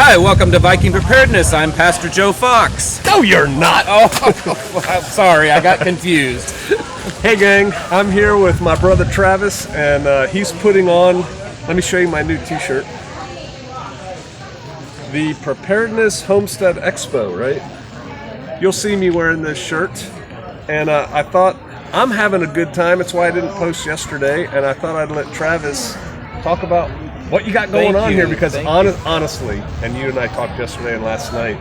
Hi, welcome to Viking Preparedness. I'm Pastor Joe Fox. No, you're not. Oh, I'm sorry, I got confused. Hey, gang. I'm here with my brother Travis, and he's putting on, let me show you my new t-shirt, the Preparedness Homestead Expo, right? You'll see me wearing this shirt, and I thought I'm having a good time. That's why I didn't post yesterday, and I thought I'd let Travis talk about what you got going on here, because honestly, and you and I talked yesterday and last night,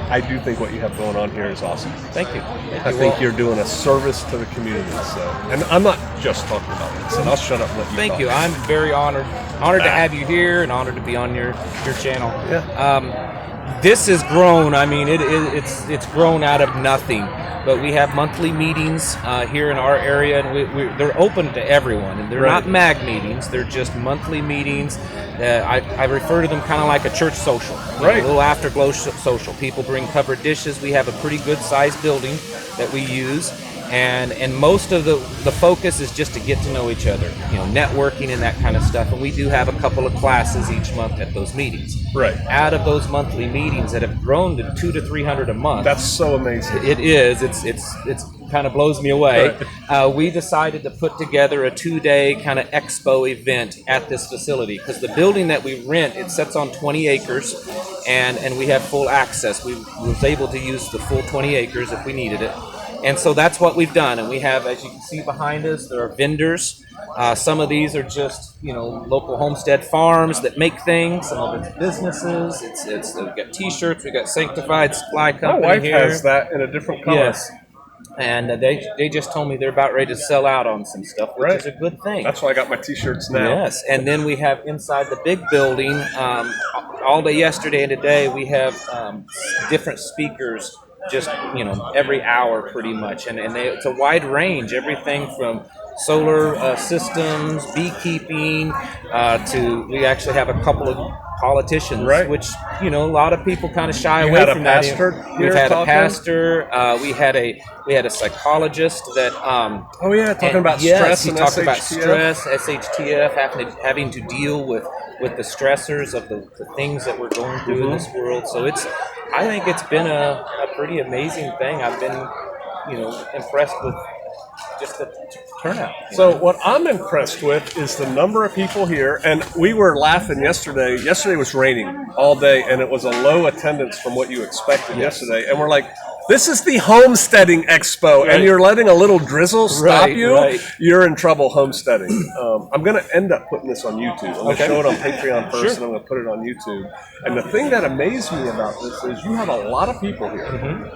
I do think what you have going on here is awesome. Thank you. I think you're doing a service to the community. So, and I'm not just talking about this, and I'll shut up and let you Thank talk. you. I'm very honored to have you here, and honored to be on your channel. Yeah. This has grown. I mean, it's grown out of nothing. But we have monthly meetings here in our area, and they're open to everyone. And they're not mag meetings; they're just monthly meetings. I refer to them kind of like a church social, right? A little afterglow social. People bring covered dishes. We have a pretty good sized building that we use, and most of the focus is just to get to know each other, networking and that kind of stuff. And we do have a couple of classes each month at those meetings. Right. Out of those monthly meetings that have grown to 200 to 300 a month. That's so amazing. It is. It's kind of blows me away. Right. We decided to put together a 2-day kind of expo event at this facility, because the building that we rent, it sits on 20 acres, and we have full access. We was able to use the full 20 acres if we needed it. And so that's what we've done. And we have, as you can see behind us, there are vendors. Some of these are just, local homestead farms that make things. Some of it's businesses. We've got T-shirts. We've got Sanctified Supply Company. My wife here has that in a different color. Yes. And they just told me they're about ready to sell out on some stuff, which is a good thing. That's why I got my T-shirts now. Yes. And then we have inside the big building, all day yesterday and today, we have different speakers just, every hour pretty much. And it's a wide range, everything from solar systems, beekeeping, to we actually have a couple of politicians, which, a lot of people kind of shy away from that. We've had a pastor, we had a psychologist that talking about stress. He and talked SHTF. about stress, SHTF, having to deal with the stressors of the things that we're going through in this world. So I think it's been a pretty amazing thing. I've been, impressed with just the turnout. So what I'm impressed with is the number of people here, and we were laughing yesterday. Yesterday was raining all day, and it was a low attendance from what you expected yesterday. And we're like, this is the homesteading expo, and you're letting a little drizzle stop you. Right. You're in trouble homesteading. I'm going to end up putting this on YouTube. I'm going to show it on Patreon first, and I'm going to put it on YouTube. And the thing that amazed me about this is you have a lot of people here.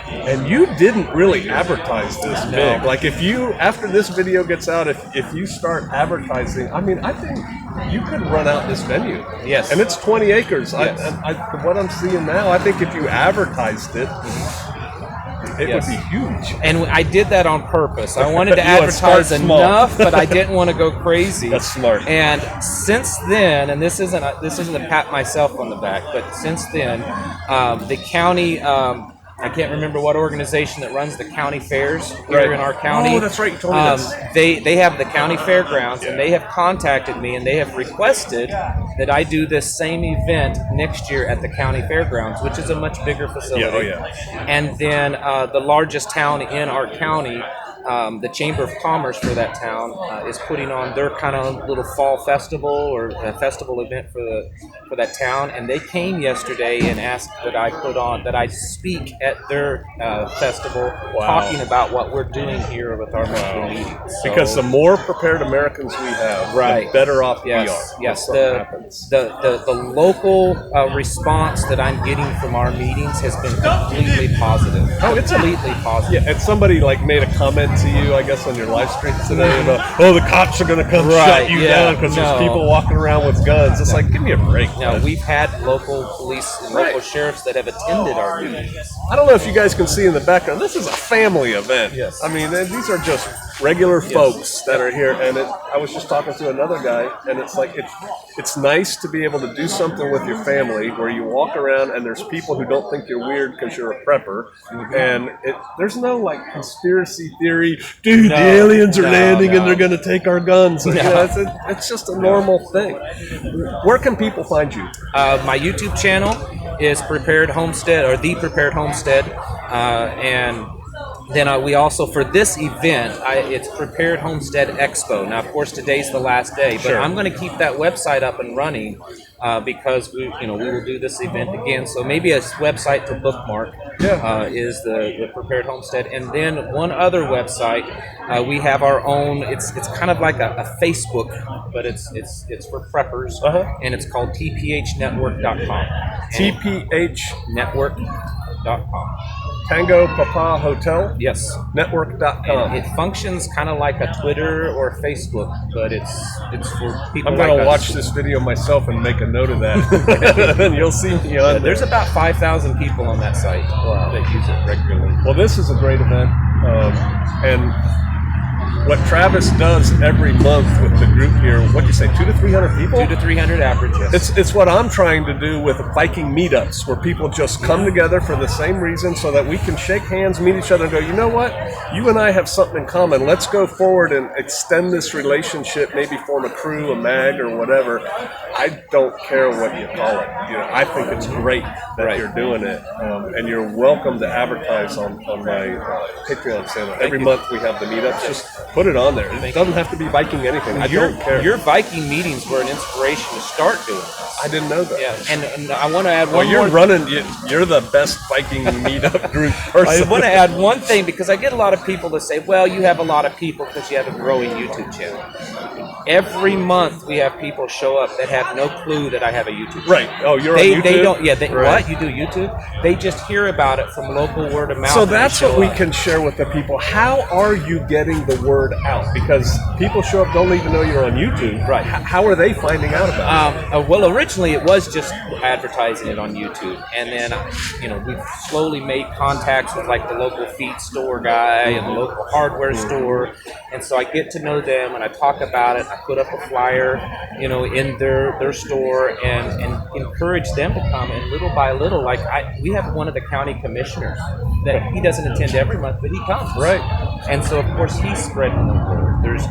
And you didn't really advertise this big. Like after this video gets out, if you start advertising, I think you could run out this venue. Yes. And it's 20 acres. Yes. What I'm seeing now, I think if you advertised it, it would be huge. And I did that on purpose. I wanted to advertise enough, but I didn't want to go crazy. That's smart. And since then, and this isn't to pat myself on the back, but since then, the county. I can't remember what organization that runs the county fairs here in our county. Oh, that's right. You told me this. They have the county fairgrounds, and they have contacted me, and they have requested that I do this same event next year at the county fairgrounds, which is a much bigger facility. And then the largest town in our county, the Chamber of Commerce for that town, is putting on their kind of little fall festival or a festival event for that town, and they came yesterday and asked that I speak at their festival, talking about what we're doing here with our monthly meetings. So, because the more prepared Americans we have, the better off we are. Yes, the local response that I'm getting from our meetings has been completely positive. Oh, it's completely positive. Yeah, and somebody made a comment to you, I guess, on your live stream today about, the cops are going to come shut you down because there's people walking around with guns. It's like, give me a break. No, we've had local police and local sheriffs that have attended our meetings. I don't know if you guys can see in the background, this is a family event. Yes. I mean, these are just regular folks that are here, and I was just talking to another guy, and it's like it's nice to be able to do something with your family where you walk around and there's people who don't think you're weird because you're a prepper, and there's no conspiracy theory scary, dude, the aliens are landing and they're going to take our guns. You know, it's just a normal thing. Where can people find you? My YouTube channel is Prepared Homestead, or The Prepared Homestead, and then we also, for this event, it's Prepared Homestead Expo. Now, of course, today's the last day, but I'm going to keep that website up and running because we will do this event again. So maybe a website to bookmark is the Prepared Homestead, and then one other website. We have our own. It's kind of like a Facebook, but it's for preppers, and it's called tphnetwork.com. tphnetwork.com. Tango Papa Hotel? Yes. Network.com. It functions kind of like a Twitter or Facebook, but it's for people. I'm going to watch this video myself and make a note of that. And you'll see me on there. There's about 5,000 people on that site that use it regularly. Well, this is a great event. And what Travis does every month with the group here, what'd you say, 200 to 300 people? 200 to 300 average, yes. It's what I'm trying to do with biking meetups, where people just come together for the same reason so that we can shake hands, meet each other, and go, you know what? You and I have something in common. Let's go forward and extend this relationship, maybe form a crew, a mag, or whatever. I don't care what you call it. You know, I think it's great that you're doing it. And you're welcome to advertise on my Patreon channel. Every month we have the meetups. Just put it on there. It doesn't have to be Viking anything. I don't care. Your Viking meetings were an inspiration to start doing this. I didn't know that. Yeah, and I want to add one more. Well, you're the best Viking meetup group person. I want to add one thing, because I get a lot of people that say, well, you have a lot of people because you have a growing YouTube channel. Every month we have people show up that have no clue that I have a YouTube channel. Right. Oh, you're on YouTube? They don't. Yeah. Right. What? You do YouTube? They just hear about it from local word of mouth. So that's what we can share with the people. How are you getting the word out? Because people show up, don't even know you're on YouTube. Right. How are they finding out about it? Well, originally it was just advertising it on YouTube, and then we've slowly made contacts with like the local feed store guy and the local hardware store, and so I get to know them and I talk about it. I put up a flyer, in their store and encourage them to come. And little by little, we have one of the county commissioners that he doesn't attend every month, but he comes. Right. And so of course he's spreading the word. There's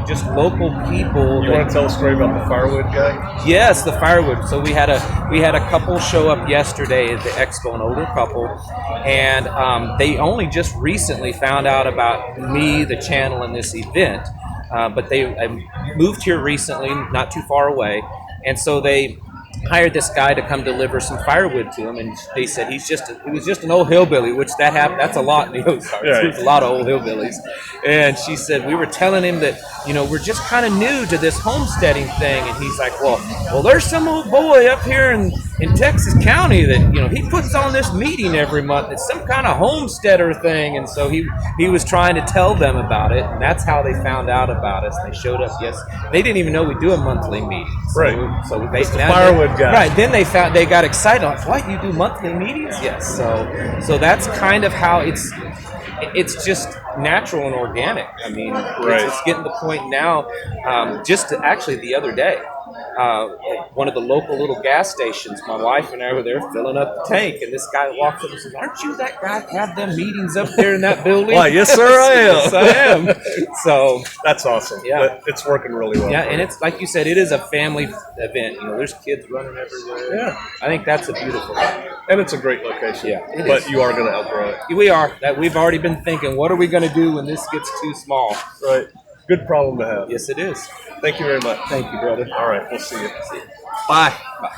just local people. You want to tell a story about the firewood guy? Yes, the firewood. So we had a couple show up yesterday at the Expo, an older couple, and they only just recently found out about me, the channel, and this event. But they moved here recently, not too far away, and so they hired this guy to come deliver some firewood to him, and they said he was just an old hillbilly, which that's a lot in the Ozarks. Right. There's a lot of old hillbillies. And she said, we were telling him that, we're just kind of new to this homesteading thing, and he's like, well, there's some old boy up here in Texas County that, he puts on this meeting every month. It's some kind of homesteader thing. And so he was trying to tell them about it, and that's how they found out about us. They showed up. Yes, they didn't even know we do a monthly meeting. So, right. So the firewood guy. Right. Then they got excited. Like, what? You do monthly meetings? Yes. So that's kind of how it's just natural and organic. I mean, it's getting to the point now. Actually the other day, one of the local little gas stations, my wife and I were there filling up the tank, and this guy walks up and says, aren't you that guy that had them meetings up there in that building? Why, yes, sir, I am. Yes, I am. So that's awesome. Yeah. It's working really well. Yeah, and it's like you said, it is a family event. There's kids running everywhere. Yeah. I think that's a beautiful thing. And it's a great location. Yeah, but you are going to outgrow it. We are. We've already been thinking, what are we going to do when this gets too small? Right. Good problem to have. Yes, it is. Thank you very much. Thank you, brother. All right. We'll see you. Bye. Bye.